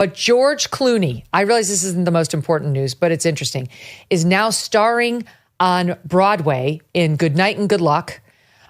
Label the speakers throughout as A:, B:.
A: But George Clooney, I realize this isn't the most important news, but it's interesting, is now starring on Broadway in Good Night and Good Luck.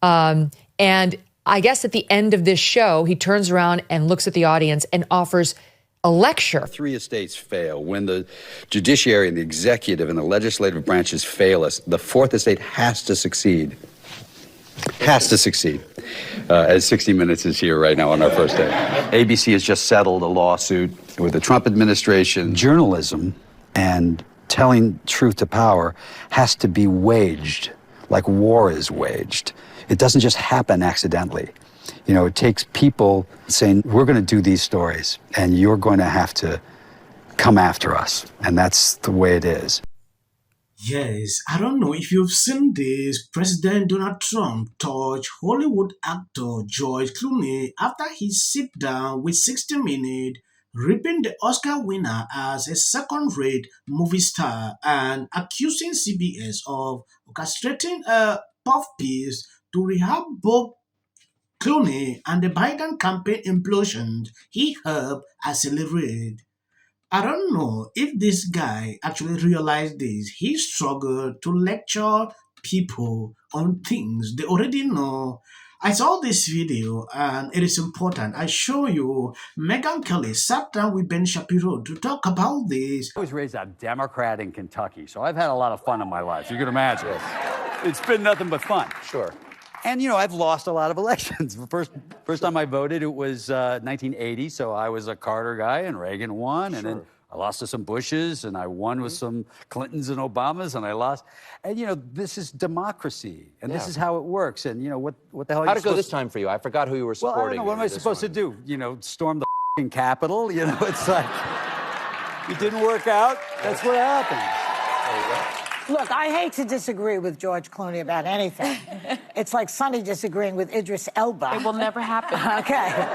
A: And I guess at the end of this show, he turns around and looks at the audience and offers a lecture.
B: Three estates fail. When the judiciary and the executive and the legislative branches fail us, the fourth estate has to succeed. Has to succeed. As 60 Minutes is here right now on our first day. ABC has just settled a lawsuit with the Trump administration. Journalism and telling truth to power has to be waged like war is waged. It doesn't just happen accidentally. You know, it takes people saying, we're going to do these stories and you're going to have to come after us. And that's the way it is.
C: Yes, I don't know if you've seen this. President Donald Trump touched Hollywood actor George Clooney after he sit down with 60 Minutes, ripping the Oscar winner as a second-rate movie star and accusing CBS of orchestrating a puff piece to rehab both Clooney and the Biden campaign implosion he helped accelerate. I don't know if this guy actually realized this. He struggled to lecture people on things they already know. I saw this video and it is important. I show you Megyn Kelly sat down with Ben Shapiro to talk about this.
D: I was raised a Democrat in Kentucky, so I've had a lot of fun in my life. You can imagine. It's been nothing but fun.
E: Sure.
D: And, you know, I've lost a lot of elections. The first time I voted, it was 1980, so I was a Carter guy, and Reagan won. And then I lost to some Bushes, and I won with some Clintons and Obamas, and I lost. And, you know, this is democracy, and this is how it works. And, you know, what the hell are you
E: How'd it go this time for you? I forgot who you were supporting.
D: Well, I don't know. What am I supposed to do? You know, storm the f***ing Capitol? You know, it's like, it didn't work out. That's what happened.
F: Look, I hate to disagree with George Clooney about anything. It's like Sonny disagreeing with Idris Elba.
G: It will never happen.
F: Okay.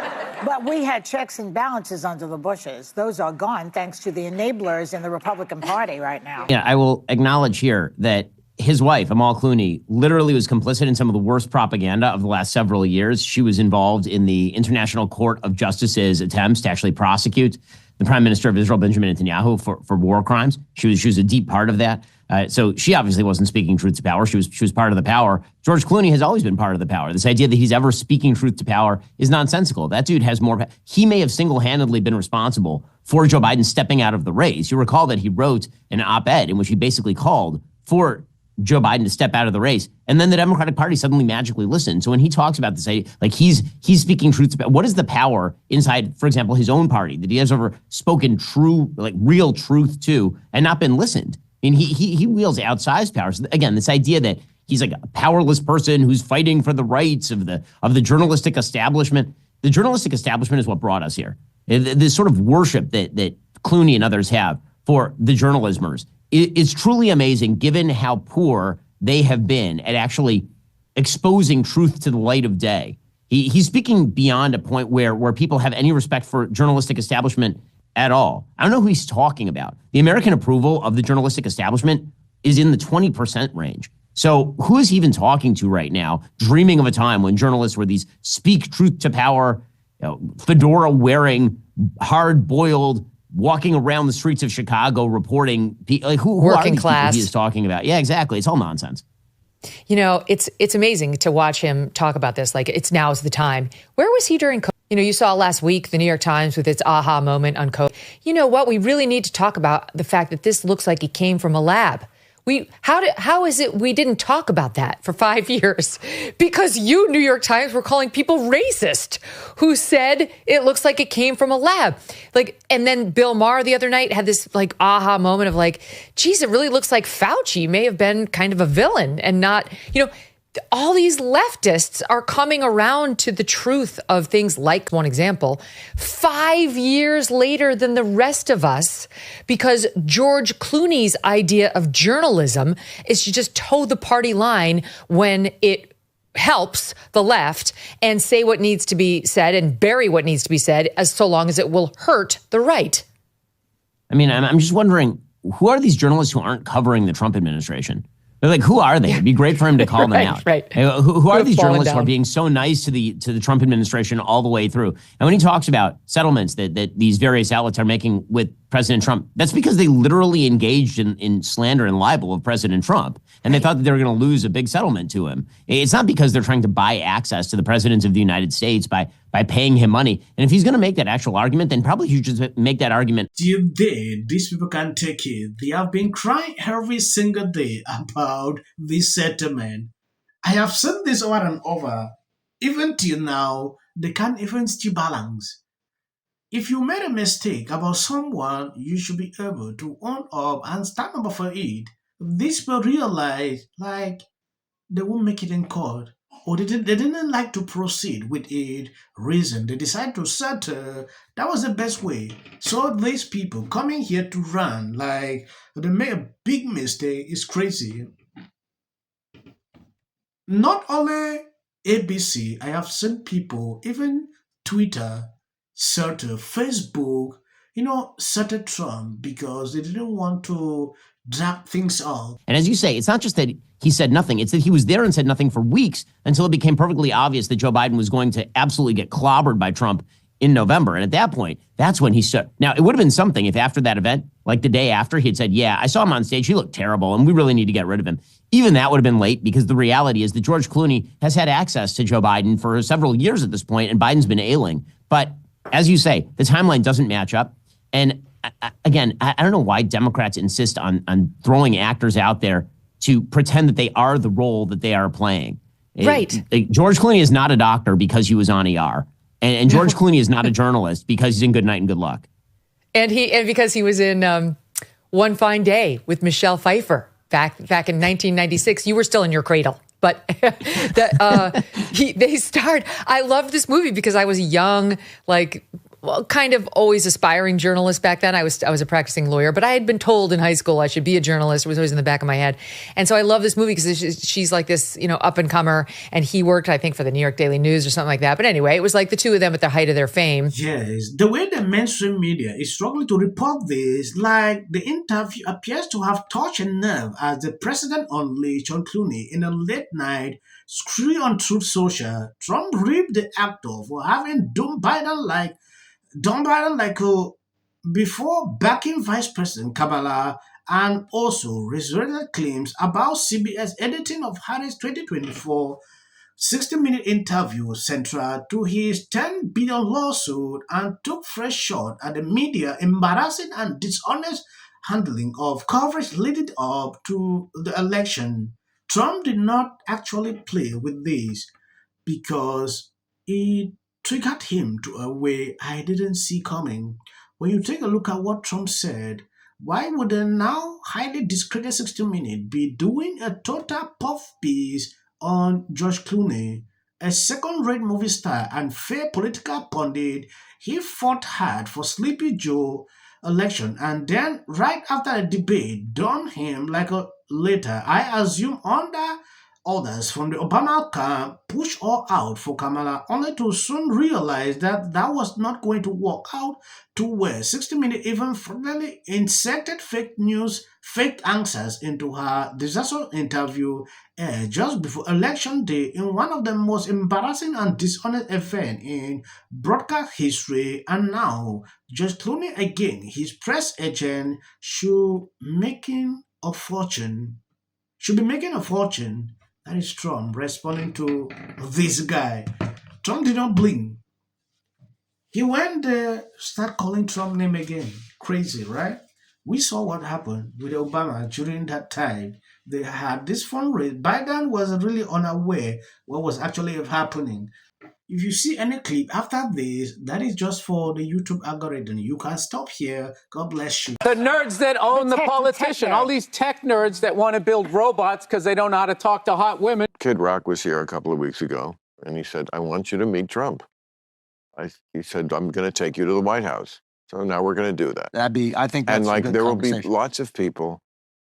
F: But we had checks and balances under the Bushes. Those are gone thanks to the enablers in the Republican Party right now.
H: Yeah, I will acknowledge here that his wife, Amal Clooney, literally was complicit in some of the worst propaganda of the last several years. She was involved in the International Court of Justice's attempts to actually prosecute the Prime Minister of Israel, Benjamin Netanyahu, for war crimes. She was a deep part of that. So she obviously wasn't speaking truth to power. She was part of the power. George Clooney has always been part of the power. This idea that he's ever speaking truth to power is nonsensical. That dude has more. He may have single-handedly been responsible for Joe Biden stepping out of the race. You recall that he wrote an op-ed in which he basically called for Joe Biden to step out of the race. And then the Democratic Party suddenly magically listened. So when he talks about this, like he's speaking truth to, what is the power inside, for example, his own party that he has ever spoken true, like real truth to and not been listened? I mean, he wields outsized powers. Again, this idea that he's like a powerless person who's fighting for the rights of the journalistic establishment. The journalistic establishment is what brought us here. This sort of worship that Clooney and others have for the journalismers. It's truly amazing given how poor they have been at actually exposing truth to the light of day. He's speaking beyond a point where people have any respect for journalistic establishment at all. I don't know who he's talking about. The American approval of the journalistic establishment is in the 20% range. So who is he even talking to right now, dreaming of a time when journalists were these speak truth to power, fedora wearing, hard-boiled, walking around the streets of Chicago reporting, like who
A: working
H: are these
A: class
H: people he is talking about? Yeah, exactly. It's all nonsense.
A: You know, it's amazing to watch him talk about this. Like, now's the time. Where was he during COVID? You know, you saw last week the New York Times with its aha moment on COVID. You know what? We really need to talk about the fact that this looks like it came from a lab. How is it we didn't talk about that for 5 years? Because you, New York Times, were calling people racist who said it looks like it came from a lab. Like, and then Bill Maher the other night had this like aha moment of like, geez, it really looks like Fauci may have been kind of a villain and not, you know, all these leftists are coming around to the truth of things like, one example, 5 years later than the rest of us, because George Clooney's idea of journalism is to just toe the party line when it helps the left and say what needs to be said and bury what needs to be said, as so long as it will hurt the right.
H: I mean, I'm just wondering, who are these journalists who aren't covering the Trump administration? They're like, who are they? It'd be great for him to call them out.
A: Right.
H: Hey, who are these journalists who are
A: down.
H: being so nice to the Trump administration all the way through? And when he talks about settlements that these various outlets are making with President Trump, that's because they literally engaged in slander and libel of President Trump. And they thought that they were going to lose a big settlement to him. It's not because they're trying to buy access to the president of the United States by paying him money. And if he's going to make that actual argument, then probably he should just make that argument.
C: Till day, these people can't take it. They have been crying every single day about this settlement. I have seen this over and over. Even till now, they can't even still balance. If you made a mistake about someone, you should be able to own up and stand up for it. These people realize, like, they won't make it in court, or they didn't like to proceed with it. Reason they decided to settle. That was the best way. So these people coming here to run like they made a big mistake is crazy. Not only ABC, I have seen people, even Twitter, settle Facebook, settle Trump because they didn't want to drag things out.
H: And as you say, it's not just that he said nothing. It's that he was there and said nothing for weeks until it became perfectly obvious that Joe Biden was going to absolutely get clobbered by Trump in November. And at that point, that's when he stood. Now, it would have been something if after that event, like the day after, he had said, yeah, I saw him on stage. He looked terrible, and we really need to get rid of him. Even that would have been late, because the reality is that George Clooney has had access to Joe Biden for several years at this point, and Biden's been ailing. But as you say, the timeline doesn't match up. And again, I don't know why Democrats insist on throwing actors out there to pretend that they are the role that they are playing.
A: Right.
H: George Clooney is not a doctor because he was on ER. And George Clooney is not a journalist because he's in Good Night and Good Luck.
A: And because he was in One Fine Day with Michelle Pfeiffer back in 1996. You were still in your cradle. But they starred. I loved this movie because I was a young, kind of always aspiring journalist back then. I was a practicing lawyer, but I had been told in high school I should be a journalist. It was always in the back of my head. And so I love this movie because she's like this, up and comer. And he worked, I think, for the New York Daily News or something like that. But anyway, it was like the two of them at the height of their fame.
C: Yes, the way the mainstream media is struggling to report this, like the interview appears to have touched a nerve as the president unleashed George Clooney in a late night screw on Truth Social. Trump ripped the actor for having done Biden like before backing Vice President Kamala, and also reiterated claims about CBS editing of Harris' 2024 60-minute interview central to his $10 billion lawsuit, and took fresh shot at the media embarrassing and dishonest handling of coverage leading up to the election. Trump did not actually play with this because it triggered him to a way I didn't see coming. When you take a look at what Trump said, why would a now highly discredited 60 Minutes be doing a total puff piece on George Clooney, a second-rate movie star and fair political pundit? He fought hard for Sleepy Joe election, and then right after the debate, dumped him like a later, I assume under others from the Obama camp, push all out for Kamala, only to soon realize that that was not going to work out too well. 60 Minutes even finally inserted fake news, fake answers into her disastrous interview just before election day in one of the most embarrassing and dishonest events in broadcast history. And now, just Clooney again, his press agent should be making a fortune. That is Trump responding to this guy. Trump did not blink. He went there, start calling Trump name again. Crazy, right? We saw what happened with Obama during that time. They had this fundraiser. Biden was really unaware what was actually happening. If you see any clip after this, that is just for the YouTube algorithm. You can stop here. God bless you.
G: The nerds that own the politician, all
F: nerds.
G: these tech nerds that want to build robots because they don't know how to talk to hot women.
I: Kid Rock was here a couple of weeks ago, and he said, I want you to meet Trump. He said, I'm going to take you to the White House. So now we're going to do that.
J: I think that's
I: and
J: a good
I: there will be
J: conversation.
I: lots of people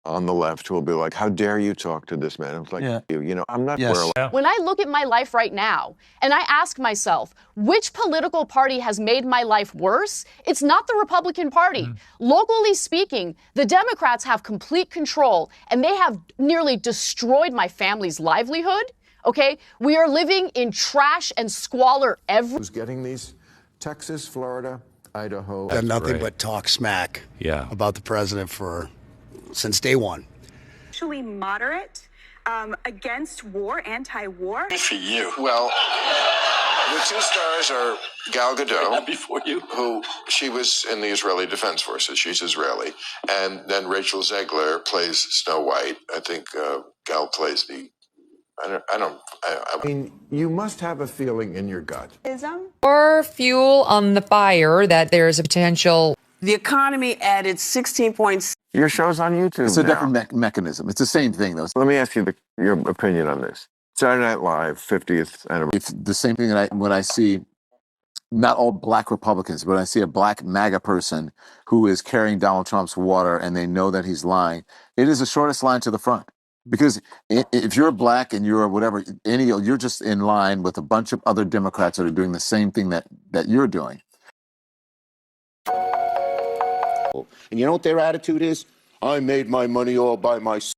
I: on the left who will be like, how dare you talk to this man? It's like, you know, I'm not where
J: When I look at my life right now and I ask myself, which political party has made my life worse? It's not the Republican Party. Locally speaking, the Democrats have complete control and they have nearly destroyed my family's livelihood. Okay? We are living in trash and squalor
I: Who's getting these? Texas, Florida, Idaho.
K: Done nothing but talk smack about the president since day one.
L: Actually moderate, against war, anti-war.
I: Good for you. Well, the two stars are Gal Gadot, before you, who she was in the Israeli Defense Forces. She's Israeli, and then Rachel Zegler plays Snow White. I think Gal plays the. I mean, you must have a feeling in your gut.
A: Or fuel on the fire that there's a potential.
M: The economy added 16 points.
I: Your show's on YouTube.
N: It's a different mechanism. It's the same thing, though.
I: Let me ask you your opinion on this. Saturday Night Live, 50th anniversary.
N: It's the same thing that when I see not all black Republicans, but I see a black MAGA person who is carrying Donald Trump's water and they know that he's lying. It is the shortest line to the front. Because if you're black and you're whatever, you're just in line with a bunch of other Democrats that are doing the same thing that you're doing.
O: And you know what their attitude is? I made my money all by myself.